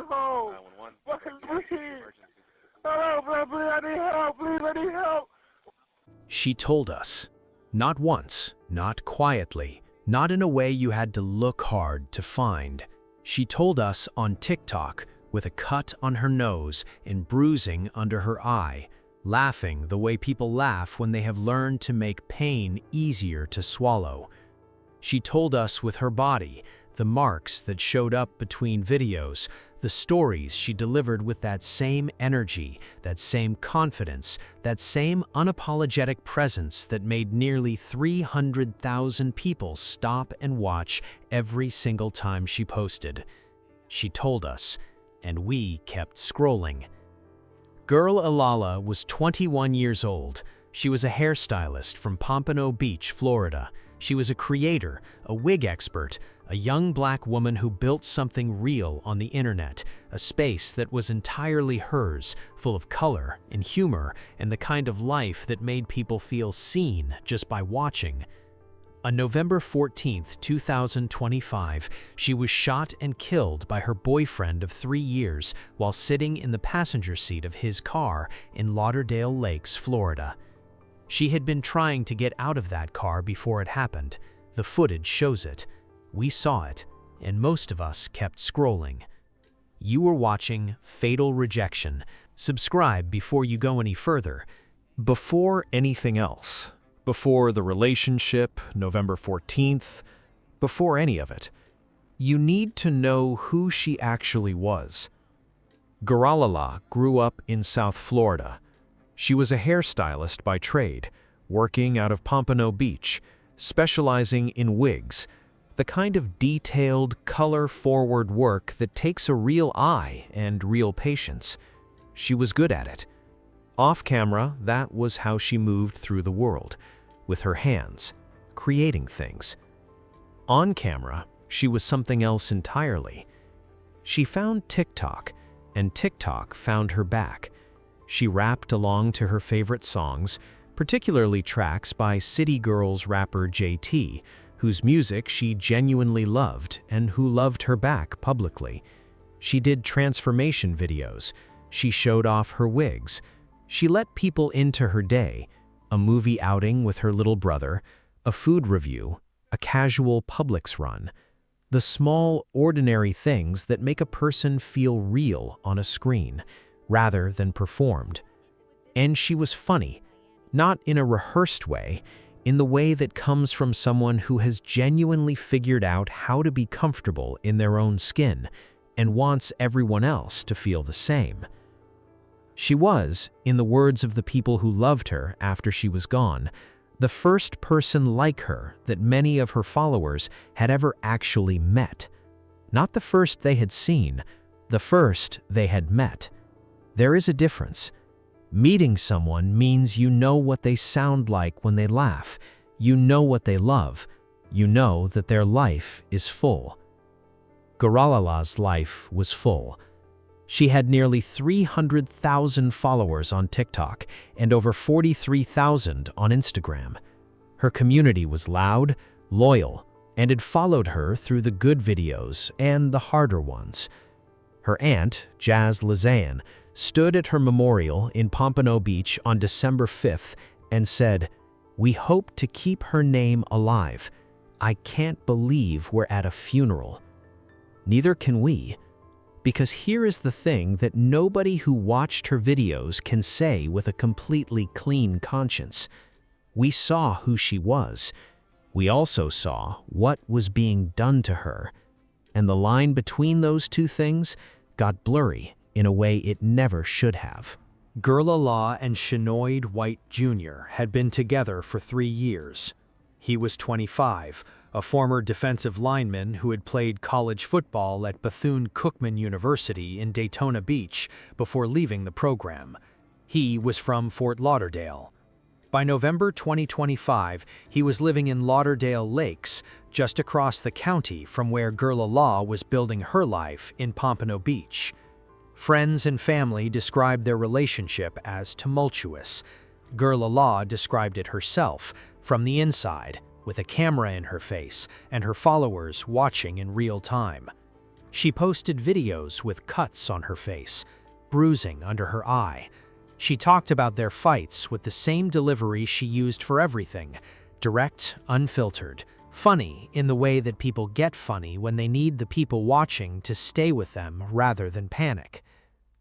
home. 911. Fucking please. Emergency. Hello, please, I need help. Please, I need help. She told us, not once, not quietly, not in a way you had to look hard to find. She told us on TikTok with a cut on her nose and bruising under her eye, laughing the way people laugh when they have learned to make pain easier to swallow. She told us with her body, the marks that showed up between videos, the stories she delivered with that same energy, that same confidence, that same unapologetic presence that made nearly 300,000 people stop and watch every single time she posted. She told us, and we kept scrolling. Girl Alala was 21 years old. She was a hairstylist from Pompano Beach, Florida. She was a creator, a wig expert, a young black woman who built something real on the internet, a space that was entirely hers, full of color and humor and the kind of life that made people feel seen just by watching. On November 14, 2025, she was shot and killed by her boyfriend of 3 years while sitting in the passenger seat of his car in Lauderdale Lakes, Florida. She had been trying to get out of that car before it happened. The footage shows it. We saw it, and most of us kept scrolling. You were watching Fatal Rejection. Subscribe before you go any further. Before anything else, before the relationship, November 14th, before any of it, you need to know who she actually was. Guralala grew up in South Florida. She was a hairstylist by trade, working out of Pompano Beach, specializing in wigs, the kind of detailed, color-forward work that takes a real eye and real patience. She was good at it. Off camera, that was how she moved through the world, with her hands, creating things. On camera, she was something else entirely. She found TikTok, and TikTok found her back. She rapped along to her favorite songs, particularly tracks by City Girls rapper JT, whose music she genuinely loved and who loved her back publicly. She did transformation videos. She showed off her wigs. She let people into her day, a movie outing with her little brother, a food review, a casual Publix run. The small, ordinary things that make a person feel real on a screen, rather than performed. And she was funny, not in a rehearsed way, in the way that comes from someone who has genuinely figured out how to be comfortable in their own skin and wants everyone else to feel the same. She was, in the words of the people who loved her after she was gone, the first person like her that many of her followers had ever actually met. Not the first they had seen, the first they had met. There is a difference. Meeting someone means you know what they sound like when they laugh, you know what they love, you know that their life is full. Guralala's life was full. She had nearly 300,000 followers on TikTok and over 43,000 on Instagram. Her community was loud, loyal, and had followed her through the good videos and the harder ones. Her aunt, Jazz Lazayan, stood at her memorial in Pompano Beach on December 5th and said, "We hope to keep her name alive. I can't believe we're at a funeral." Neither can we, because here is the thing that nobody who watched her videos can say with a completely clean conscience. We saw who she was. We also saw what was being done to her. And the line between those two things got blurry in a way it never should have. Guralala and Shanoid White Jr. had been together for 3 years. He was 25, a former defensive lineman who had played college football at Bethune-Cookman University in Daytona Beach before leaving the program. He was from Fort Lauderdale. By November 2025, he was living in Lauderdale Lakes, just across the county from where Guralala was building her life in Pompano Beach. Friends and family described their relationship as tumultuous. Guralala described it herself, from the inside, with a camera in her face and her followers watching in real time. She posted videos with cuts on her face, bruising under her eye. She talked about their fights with the same delivery she used for everything: direct, unfiltered, funny in the way that people get funny when they need the people watching to stay with them rather than panic.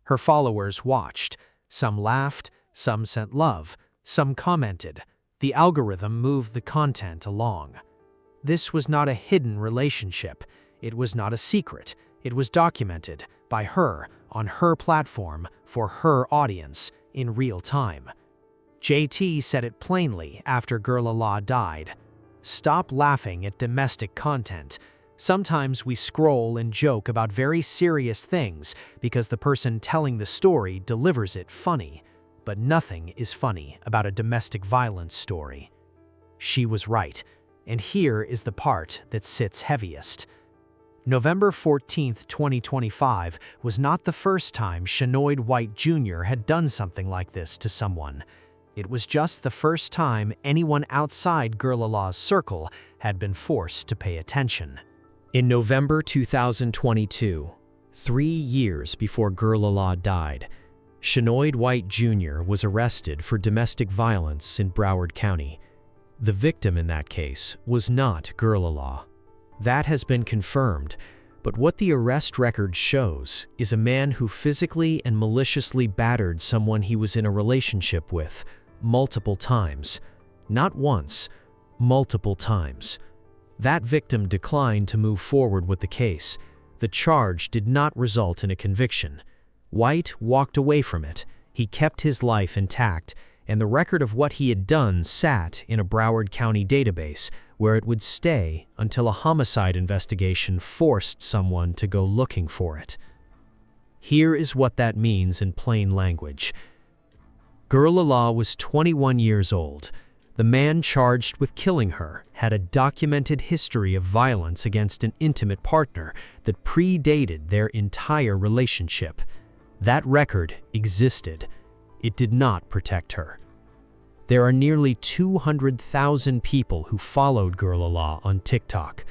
Her followers watched. Some laughed, some sent love, some commented. The algorithm moved the content along. This was not a hidden relationship. It was not a secret. It was documented by her on her platform for her audience in real time. JT said it plainly after Gurlala died. Stop laughing at domestic content. Sometimes we scroll and joke about very serious things because the person telling the story delivers it funny, but nothing is funny about a domestic violence story. She was right, and here is the part that sits heaviest. November 14, 2025 was not the first time Shanoid White Jr. had done something like this to someone. It was just the first time anyone outside Gurlala's circle had been forced to pay attention. In November 2022, 3 years before Gurlala died, Shanoid White Jr. was arrested for domestic violence in Broward County. The victim in that case was not Gurlala. That has been confirmed, but what the arrest record shows is a man who physically and maliciously battered someone he was in a relationship with multiple times. Not once, multiple times. That victim declined to move forward with the case. The charge did not result in a conviction. White walked away from it. He kept his life intact, and the record of what he had done sat in a Broward County database where it would stay until a homicide investigation forced someone to go looking for it. Here is what that means in plain language. Gurlala was 21 years old. The man charged with killing her had a documented history of violence against an intimate partner that predated their entire relationship. That record existed. It did not protect her. There are nearly 200,000 people who followed Gurlala on TikTok.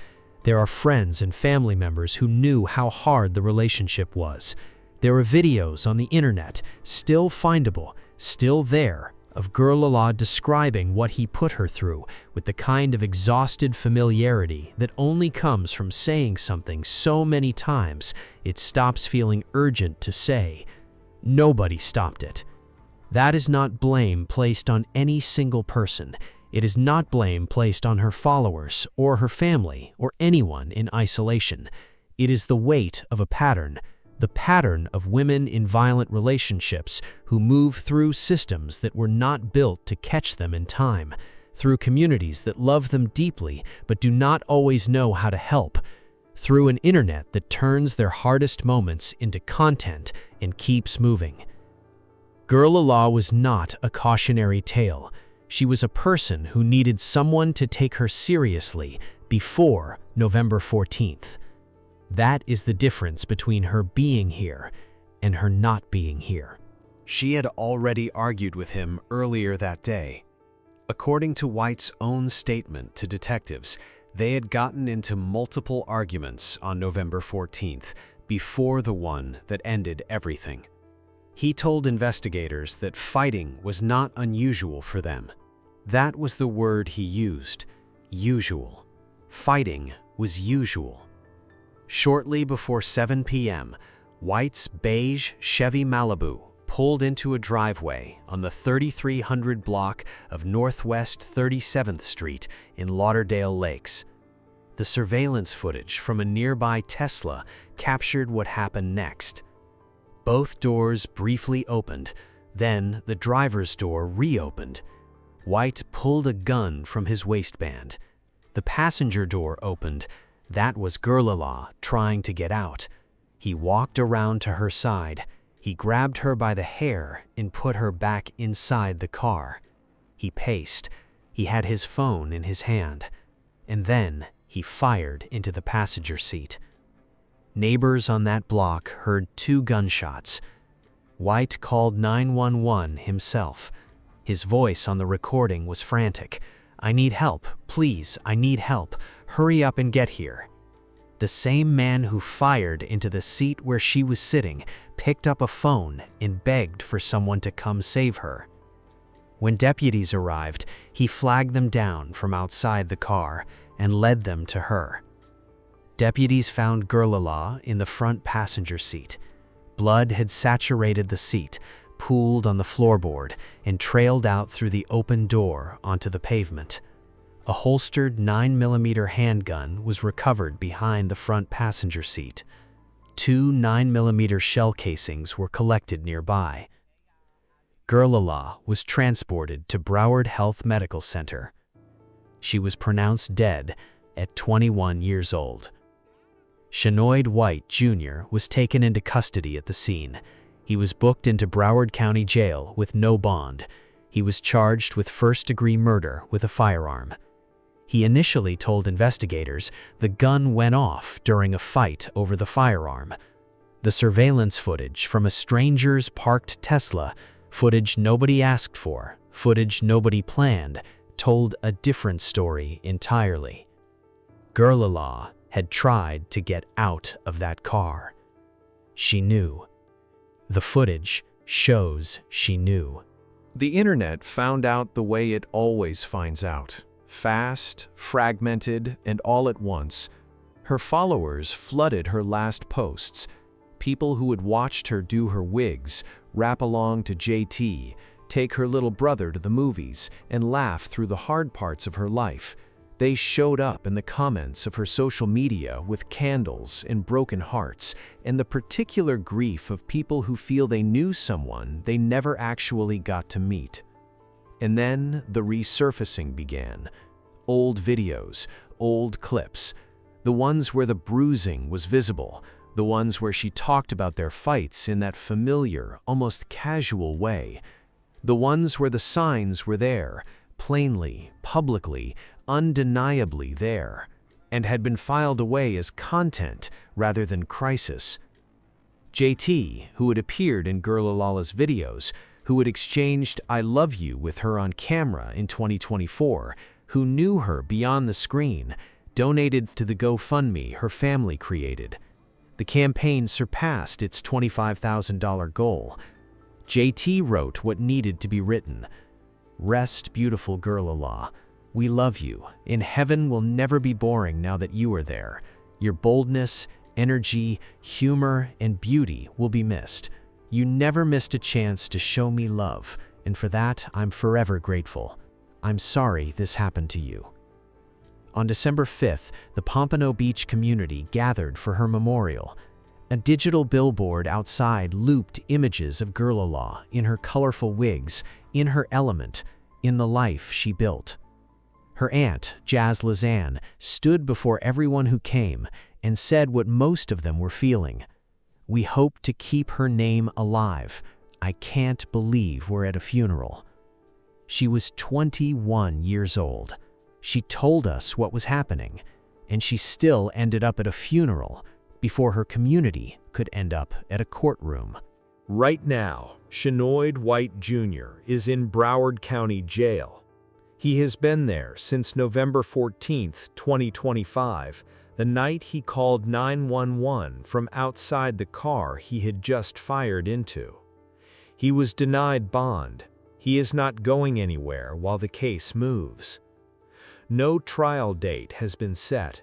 There are friends and family members who knew how hard the relationship was. There are videos on the internet, still findable, still there, of Gurlala describing what he put her through with the kind of exhausted familiarity that only comes from saying something so many times it stops feeling urgent to say. Nobody stopped it. That is not blame placed on any single person. It is not blame placed on her followers or her family or anyone in isolation. It is the weight of a pattern, the pattern of women in violent relationships who move through systems that were not built to catch them in time, through communities that love them deeply but do not always know how to help, through an internet that turns their hardest moments into content and keeps moving. Gurlala was not a cautionary tale. She was a person who needed someone to take her seriously before November 14th. That is the difference between her being here and her not being here. She had already argued with him earlier that day. According to White's own statement to detectives, they had gotten into multiple arguments on November 14th, before the one that ended everything. He told investigators that fighting was not unusual for them. That was the word he used, usual. Fighting was usual. Shortly before 7 p.m., White's beige Chevy Malibu pulled into a driveway on the 3300 block of Northwest 37th Street in Lauderdale Lakes. The surveillance footage from a nearby Tesla captured what happened next. Both doors briefly opened, then the driver's door reopened. White pulled a gun from his waistband. The passenger door opened. That was Gurlala trying to get out. He walked around to her side. He grabbed her by the hair and put her back inside the car. He paced. He had his phone in his hand. And then he fired into the passenger seat. Neighbors on that block heard 2 gunshots. White called 911 himself. His voice on the recording was frantic. "I need help. Please, I need help. Hurry up and get here." The same man who fired into the seat where she was sitting picked up a phone and begged for someone to come save her. When deputies arrived, he flagged them down from outside the car and led them to her. Deputies found Gurlala in the front passenger seat. Blood had saturated the seat, pooled on the floorboard, and trailed out through the open door onto the pavement. A holstered 9mm handgun was recovered behind the front passenger seat. 2 9mm shell casings were collected nearby. Gurlala was transported to Broward Health Medical Center. She was pronounced dead at 21 years old. Shanoid White, Jr. was taken into custody at the scene. He was booked into Broward County Jail with no bond. He was charged with first-degree murder with a firearm. He initially told investigators the gun went off during a fight over the firearm. The surveillance footage from a stranger's parked Tesla, footage nobody asked for, footage nobody planned, told a different story entirely. Gurlala had tried to get out of that car. She knew. The footage shows she knew. The internet found out the way it always finds out. Fast, fragmented, and all at once. Her followers flooded her last posts. People who had watched her do her wigs, rap along to JT, take her little brother to the movies, and laugh through the hard parts of her life. They showed up in the comments of her social media with candles and broken hearts, and the particular grief of people who feel they knew someone they never actually got to meet. And then the resurfacing began. Old videos, old clips, the ones where the bruising was visible, the ones where she talked about their fights in that familiar, almost casual way, the ones where the signs were there, plainly, publicly, undeniably there, and had been filed away as content rather than crisis. JT, who had appeared in Gurlala's videos, who had exchanged "I love you" with her on camera in 2024, who knew her beyond the screen, donated to the GoFundMe her family created. The campaign surpassed its $25,000 goal. JT wrote what needed to be written. "Rest, beautiful Gurlala. We love you. In heaven will never be boring now that you are there. Your boldness, energy, humor, and beauty will be missed. You never missed a chance to show me love, and for that I'm forever grateful. I'm sorry this happened to you." On December 5th, the Pompano Beach community gathered for her memorial. A digital billboard outside looped images of Gurlala in her colorful wigs, in her element, in the life she built. Her aunt, Jazz Lazan, stood before everyone who came and said what most of them were feeling. "We hope to keep her name alive. I can't believe we're at a funeral." She was 21 years old. She told us what was happening, and she still ended up at a funeral before her community could end up at a courtroom. Right now, Shanoid White, Jr. is in Broward County Jail. He has been there since November 14th, 2025, the night he called 911 from outside the car he had just fired into. He was denied bond. He is not going anywhere while the case moves. No trial date has been set.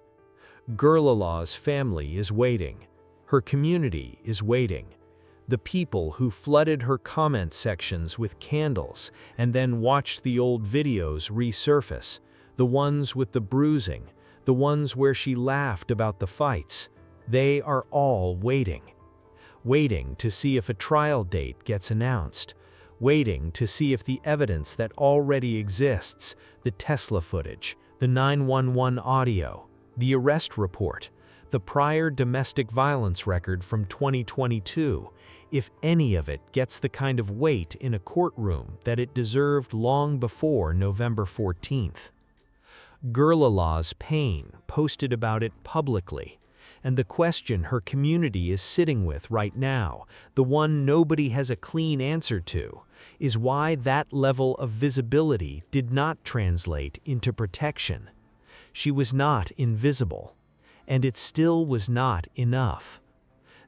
Gurlala's family is waiting. Her community is waiting. The people who flooded her comment sections with candles and then watched the old videos resurface, the ones with the bruising, the ones where she laughed about the fights, they are all waiting. Waiting to see if a trial date gets announced. Waiting to see if the evidence that already exists, the Tesla footage, the 911 audio, the arrest report, the prior domestic violence record from 2022, if any of it gets the kind of weight in a courtroom that it deserved long before November 14th. Gurlala's pain posted about it publicly, and the question her community is sitting with right now, the one nobody has a clean answer to, is why that level of visibility did not translate into protection. She was not invisible. And it still was not enough.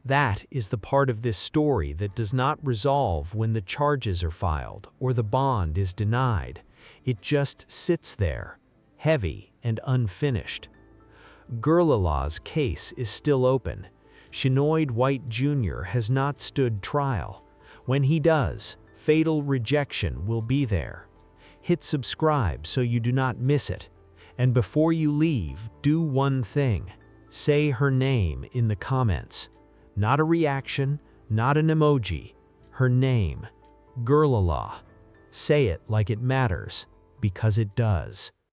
That is the part of this story that does not resolve when the charges are filed or the bond is denied. It just sits there, heavy and unfinished. Gurlalah's case is still open. Shinoid White Jr. has not stood trial. When he does, fatal rejection will be there. Hit subscribe so you do not miss it. And before you leave, do one thing. Say her name in the comments. Not a reaction, not an emoji. Her name. Gurlalah. Say it like it matters, because it does.